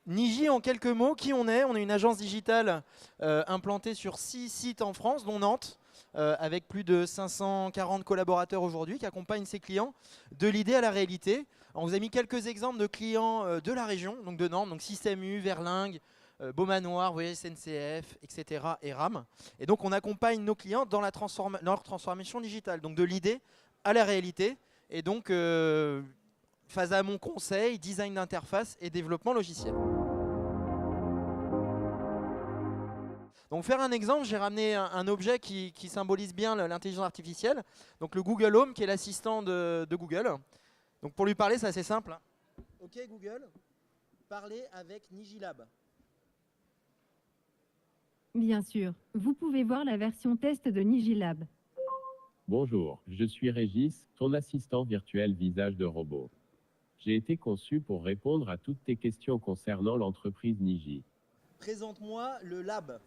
Niji, en quelques mots, qui on est? On est une agence digitale implantée sur 6 sites en France, dont Nantes, avec plus de 540 collaborateurs aujourd'hui qui accompagnent ses clients de l'idée à la réalité. On vous a mis quelques exemples de clients de la région, donc de Nantes, donc Système U, Verlingue, Beaumanoir, Voyage SNCF, etc. et RAM. Et donc on accompagne nos clients dans leur transformation digitale, donc de l'idée à la réalité. Et donc phase amont conseil, design d'interface et développement logiciel. Donc faire un exemple, j'ai ramené un objet qui symbolise bien l'intelligence artificielle, donc le Google Home qui est l'assistant de Google. Donc pour lui parler, c'est assez simple. Ok Google, parlez avec Nigilab. Bien sûr, vous pouvez voir la version test de Nigilab. Bonjour, je suis Régis, ton assistant virtuel visage de robot. J'ai été conçu pour répondre à toutes tes questions concernant l'entreprise Niji. Présente-moi le lab.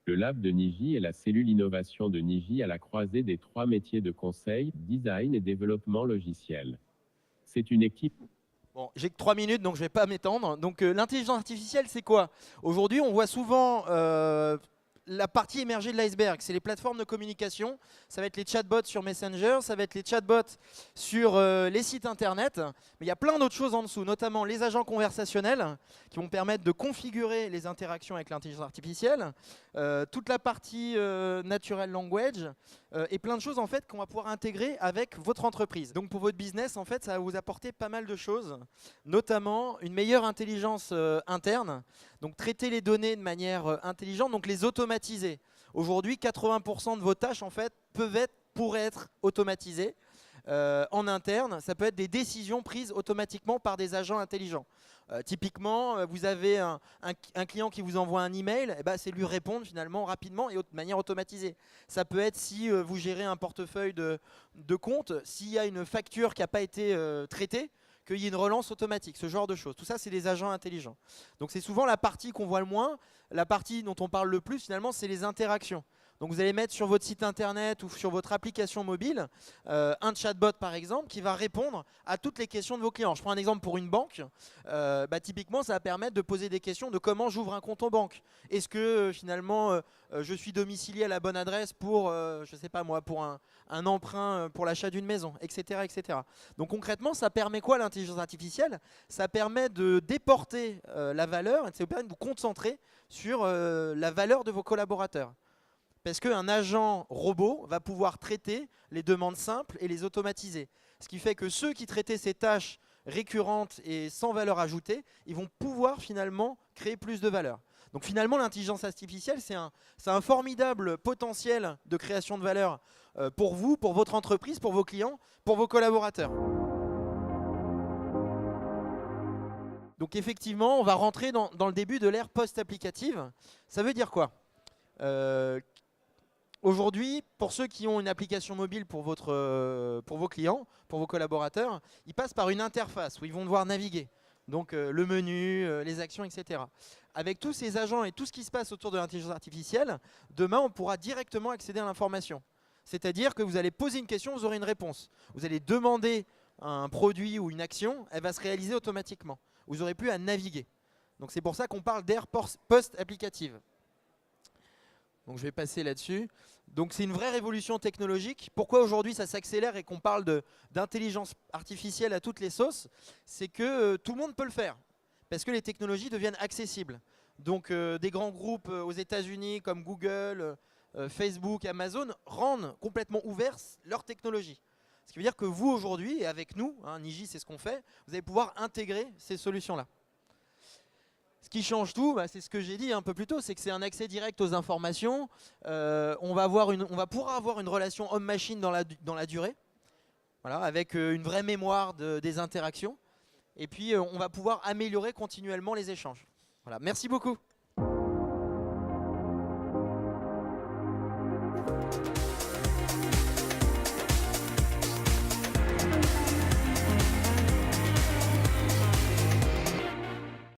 Le lab de Niji est la cellule innovation de Niji à la croisée des 3 métiers de conseil, design et développement logiciel. C'est une équipe... Bon, j'ai que 3 minutes, donc je ne vais pas m'étendre. Donc l'intelligence artificielle, c'est quoi? Aujourd'hui, on voit souvent la partie émergée de l'iceberg. C'est les plateformes de communication. Ça va être les chatbots sur Messenger, ça va être les chatbots sur les sites internet. Mais il y a plein d'autres choses en dessous, notamment les agents conversationnels qui vont permettre de configurer les interactions avec l'intelligence artificielle. Toute la partie natural language et plein de choses en fait qu'on va pouvoir intégrer avec votre entreprise. Donc pour votre business, en fait, ça va vous apporter pas mal de choses, notamment une meilleure intelligence interne. Donc traiter les données de manière intelligente, donc les automatiser. Aujourd'hui, 80% de vos tâches en fait pourraient être automatisées en interne. Ça peut être des décisions prises automatiquement par des agents intelligents. Typiquement, vous avez un client qui vous envoie un email, et ben, c'est lui répondre finalement rapidement et de manière automatisée. Ça peut être si vous gérez un portefeuille de comptes, s'il y a une facture qui n'a pas été traitée, qu'il y ait une relance automatique, ce genre de choses. Tout ça, c'est des agents intelligents. Donc c'est souvent la partie qu'on voit le moins. La partie dont on parle le plus, finalement, c'est les interactions. Donc vous allez mettre sur votre site internet ou sur votre application mobile un chatbot par exemple qui va répondre à toutes les questions de vos clients. Je prends un exemple pour une banque. Typiquement, ça va permettre de poser des questions de comment j'ouvre un compte en banque. Est-ce que finalement je suis domicilié à la bonne adresse pour, je sais pas moi, pour un emprunt pour l'achat d'une maison, etc., etc. Donc concrètement, ça permet quoi l'intelligence artificielle? Ça permet de déporter la valeur et ça vous permet de vous concentrer sur la valeur de vos collaborateurs. Parce qu'un agent robot va pouvoir traiter les demandes simples et les automatiser. Ce qui fait que ceux qui traitaient ces tâches récurrentes et sans valeur ajoutée, ils vont pouvoir finalement créer plus de valeur. Donc finalement, l'intelligence artificielle, c'est un formidable potentiel de création de valeur pour vous, pour votre entreprise, pour vos clients, pour vos collaborateurs. Donc effectivement, on va rentrer dans le début de l'ère post-applicative. Ça veut dire quoi? Aujourd'hui, pour ceux qui ont une application mobile pour vos clients, pour vos collaborateurs, ils passent par une interface où ils vont devoir naviguer. Donc le menu, les actions, etc. Avec tous ces agents et tout ce qui se passe autour de l'intelligence artificielle, demain, on pourra directement accéder à l'information. C'est-à-dire que vous allez poser une question, vous aurez une réponse. Vous allez demander un produit ou une action, elle va se réaliser automatiquement. Vous n'aurez plus à naviguer. Donc c'est pour ça qu'on parle d'ère post-applicative. Donc je vais passer là-dessus. Donc c'est une vraie révolution technologique. Pourquoi aujourd'hui ça s'accélère et qu'on parle d'intelligence artificielle à toutes les sauces? C'est que tout le monde peut le faire. Parce que les technologies deviennent accessibles. Donc des grands groupes aux États-Unis comme Google, Facebook, Amazon rendent complètement ouverts leurs technologies. Ce qui veut dire que vous aujourd'hui, et avec nous, Niji c'est ce qu'on fait, vous allez pouvoir intégrer ces solutions-là. Ce qui change tout, c'est ce que j'ai dit un peu plus tôt, c'est que c'est un accès direct aux informations. On va pouvoir avoir une relation homme-machine dans la durée, voilà, avec une vraie mémoire des interactions. Et puis, on va pouvoir améliorer continuellement les échanges. Voilà, merci beaucoup.